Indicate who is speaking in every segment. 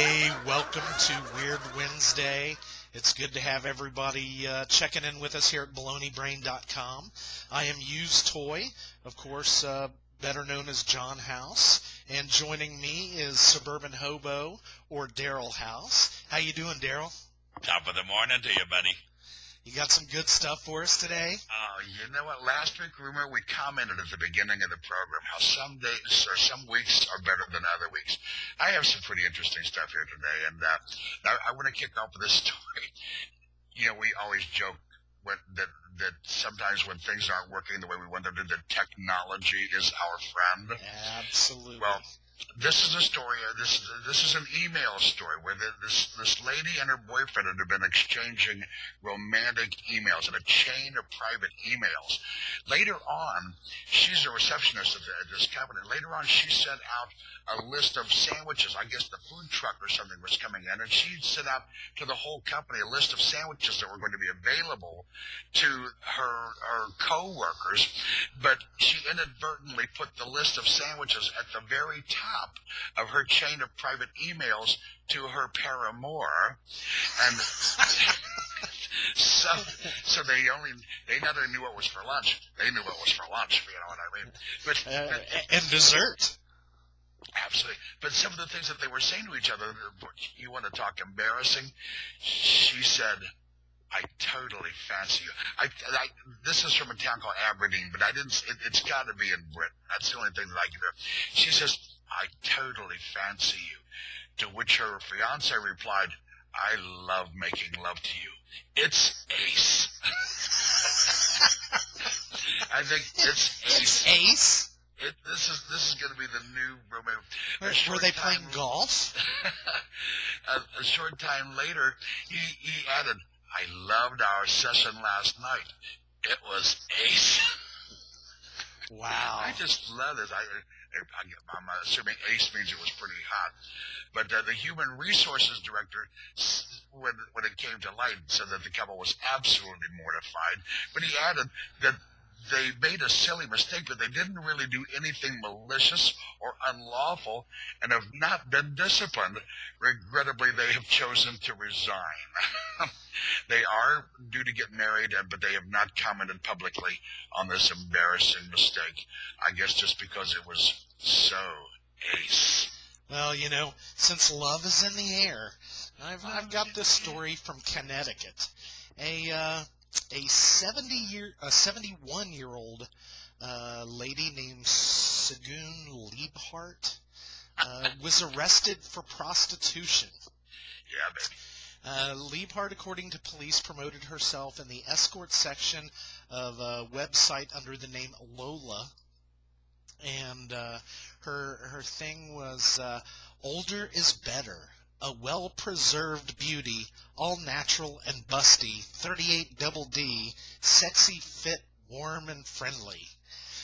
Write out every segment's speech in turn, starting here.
Speaker 1: Hey, welcome to Weird Wednesday. It's good to have everybody checking in with us here at baloneybrain.com. I am Used Toy, of course, better known as John House, and joining me is Suburban Hobo, or Daryl House. How you doing, Daryl?
Speaker 2: Top of the morning to you, buddy.
Speaker 1: You got some good stuff for us today?
Speaker 2: You know what? Last week, remember, we commented at the beginning of the program how some days or some weeks are better than other weeks. I have some pretty interesting stuff here today, and I want to kick off with this story. You know, we always joke that sometimes when things aren't working the way we want them to, that technology is our friend.
Speaker 1: Absolutely.
Speaker 2: Well, this is a story. This is an email story where this lady and her boyfriend had been exchanging romantic emails in a chain of private emails. Later on, she's a receptionist at this company. Later on, she sent out a list of sandwiches. I guess the food truck or something was coming in, and she sent out to the whole company a list of sandwiches that were going to be available to her co-workers. But she inadvertently put the list of sandwiches at the very top of her chain of private emails to her paramour, and so they neither knew what was for lunch. They knew what was for lunch, you know what I mean? But
Speaker 1: and dessert.
Speaker 2: Absolutely. But some of the things that they were saying to each other, you want to talk embarrassing? She said, "I totally fancy you." This is from a town called Aberdeen, but I didn't. It's got to be in Britain. That's the only thing that I can do. She says, "I totally fancy you." To which her fiance replied, "I love making love to you. It's ace." I think it's ace.
Speaker 1: It's ace?
Speaker 2: This is going to be the new romantic.
Speaker 1: Were they playing golf?
Speaker 2: A short time later, he added, "I loved our session last night. It was ace."
Speaker 1: Wow.
Speaker 2: I just love it. I'm assuming ace means it was pretty hot. But the human resources director, when it came to light, said that the couple was absolutely mortified. But he added that they made a silly mistake, but they didn't really do anything malicious or unlawful and have not been disciplined. Regrettably, they have chosen to resign. They are due to get married, but they have not commented publicly on this embarrassing mistake. I guess just because it was so ace.
Speaker 1: Well, you know, since love is in the air, I've got this story from Connecticut. A 71-year-old lady named Segun Liebhart was arrested for prostitution.
Speaker 2: Yeah, baby.
Speaker 1: Liebhart, according to police, promoted herself in the escort section of a website under the name Lola. And her thing was older is better. A well-preserved beauty, all natural and busty, 38 double D, sexy, fit, warm, and friendly.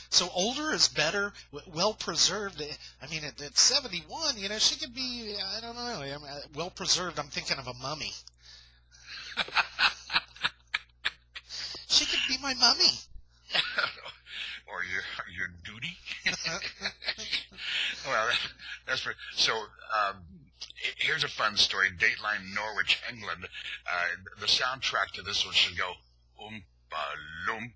Speaker 1: So older is better, well-preserved. I mean, at 71, you know, she could be, I don't know, well-preserved. I'm thinking of a mummy. She could be my mummy.
Speaker 2: Or your duty. Well, that's right. So, here's a fun story. Dateline Norwich, England. The soundtrack to this one should go, Oompa Loompa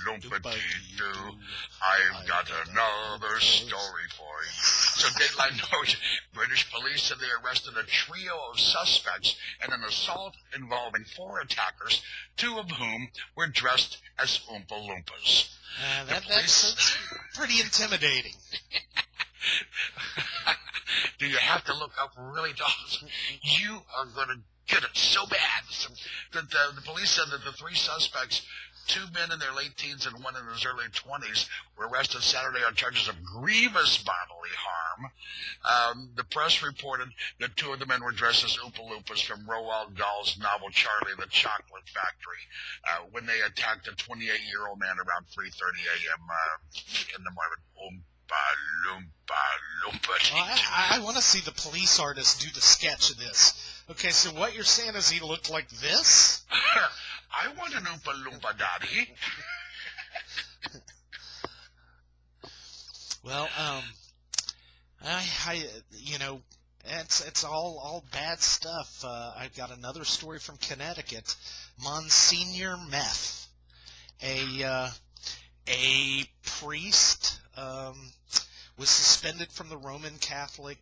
Speaker 2: Loompa-dee-doo. I've got another story for you. So Dateline Norwich, British police said they arrested a trio of suspects in an assault involving 4 attackers, 2 of whom were dressed as Oompa Loompas.
Speaker 1: That's pretty intimidating.
Speaker 2: Do you have to look up really, dogs? You are going to get it so bad. So the police said that the 3 suspects, 2 men in their late teens and 1 in his early 20s, were arrested Saturday on charges of grievous bodily harm. The press reported that 2 of the men were dressed as Oompa Loompas from Roald Dahl's novel Charlie and the Chocolate Factory when they attacked a 28-year-old man around 3:30 a.m. In the morning. Oompa Loompa Loompa.
Speaker 1: I want to see the police artist do the sketch of this. Okay, so what you're saying is he looked like this?
Speaker 2: I want an Oompa Loompa daddy.
Speaker 1: Well, you know, It's all bad stuff. I've got another story from Connecticut. Monsignor Meth, a priest, was suspended from the Roman Catholic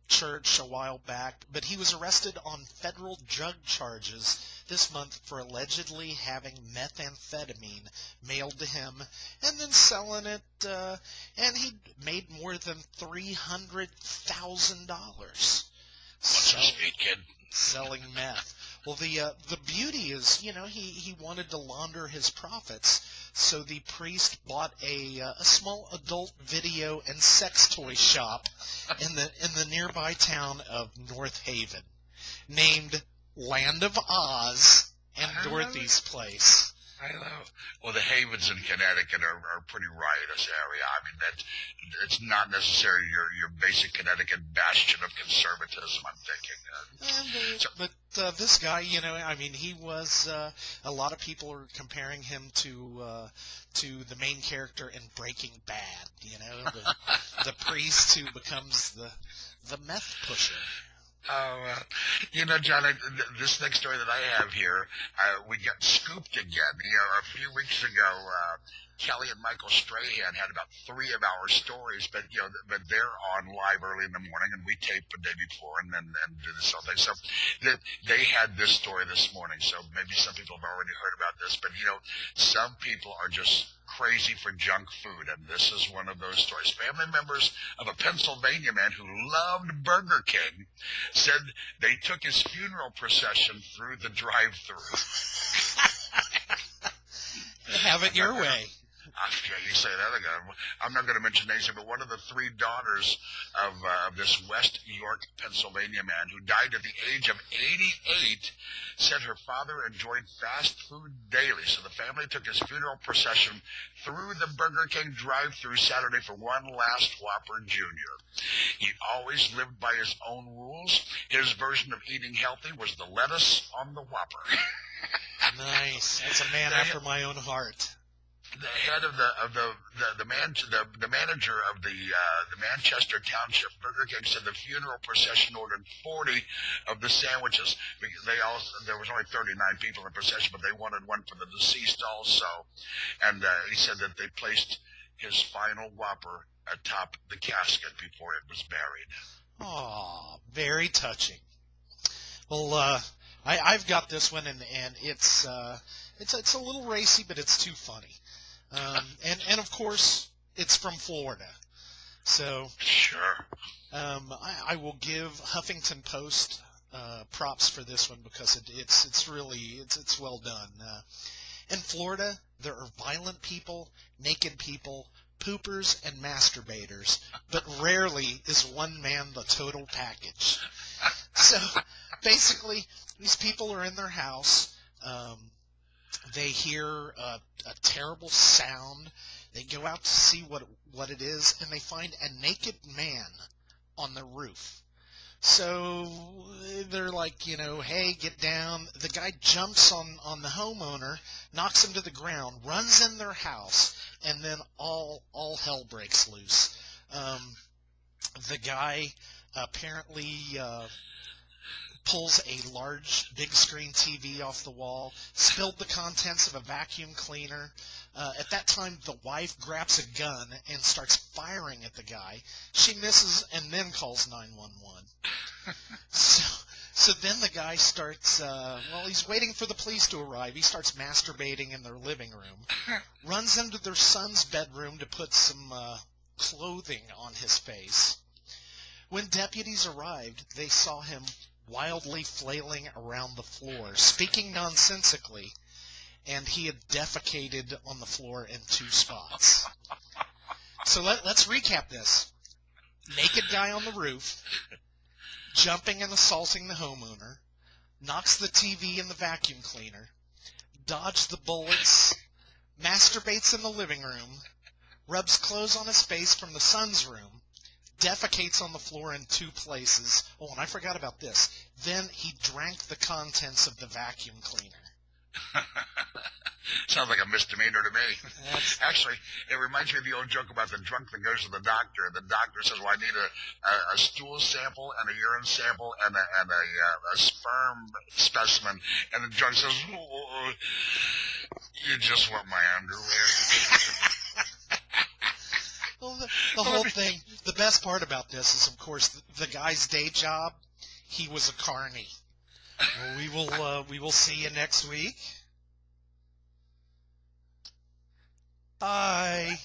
Speaker 1: Church a while back, but he was arrested on federal drug charges this month for allegedly having methamphetamine mailed to him and then selling it, and he made more than $300,000 selling meth. Well, the beauty is, he wanted to launder his profits, so the priest bought a small adult video and sex toy shop in the nearby town of North Haven, named Land of Oz and Dorothy's Place.
Speaker 2: I know. Well, the havens in Connecticut are a pretty riotous area. I mean, it's not necessarily your basic Connecticut bastion of conservatism, I'm thinking.
Speaker 1: But this guy, he was, a lot of people are comparing him to the main character in Breaking Bad, the priest who becomes the meth pusher.
Speaker 2: Oh, John, this next story that I have here, we got scooped again. A few weeks ago, Kelly and Michael Strahan had about 3 of our stories, but they're on live early in the morning, and we tape the day before and do this whole thing. So they had this story this morning. So maybe some people have already heard about this, but some people are just crazy for junk food, and this is one of those stories. Family members of a Pennsylvania man who loved Burger King said they took his funeral procession through the drive-thru.
Speaker 1: Have it your way.
Speaker 2: You say that again. I'm not going to mention names, but one of the 3 daughters of this West York, Pennsylvania man who died at the age of 88 said her father enjoyed fast food daily. So the family took his funeral procession through the Burger King drive-thru Saturday for one last Whopper Jr. He always lived by his own rules. His version of eating healthy was the lettuce on the Whopper.
Speaker 1: Nice. That's a man after my own heart.
Speaker 2: The head of the manager of the Manchester Township Burger King said the funeral procession ordered 40 of the sandwiches. There was only 39 people in the procession, but they wanted one for the deceased also. And he said that they placed his final Whopper atop the casket before it was buried.
Speaker 1: Oh, very touching. Well, I've got this one, and it's a little racy, but it's too funny. And of course, it's from Florida. So
Speaker 2: sure.
Speaker 1: I will give Huffington Post props for this one because it's really well done. In Florida, there are violent people, naked people, poopers, and masturbators, but rarely is one man the total package. So basically, these people are in their house. They hear a terrible sound. They go out to see what it is, and they find a naked man on the roof. So they're like, hey, get down. The guy jumps on the homeowner, knocks him to the ground, runs in their house, and then all hell breaks loose. The guy apparently pulls a large big screen TV off the wall, spilled the contents of a vacuum cleaner. At that time, the wife grabs a gun and starts firing at the guy. She misses and then calls 911. So then the guy starts, he's waiting for the police to arrive. He starts masturbating in their living room, runs into their son's bedroom to put some clothing on his face. When deputies arrived, they saw him wildly flailing around the floor, speaking nonsensically, and he had defecated on the floor in 2 spots. So let's recap this. Naked guy on the roof, jumping and assaulting the homeowner, knocks the TV and the vacuum cleaner, dodged the bullets, masturbates in the living room, rubs clothes on his face from the son's room, defecates on the floor in 2 places. Oh, and I forgot about this. Then he drank the contents of the vacuum cleaner.
Speaker 2: Sounds like a misdemeanor to me.
Speaker 1: That's,
Speaker 2: Actually, it reminds me of the old joke about the drunk that goes to the doctor. And the doctor says, well, I need a stool sample and a urine sample and a sperm specimen. And the drunk says, oh, you just want my underwear.
Speaker 1: well, the whole thing, the best part about this is, of course, the guy's day job. He was a carny. Well, we will see you next week. Bye.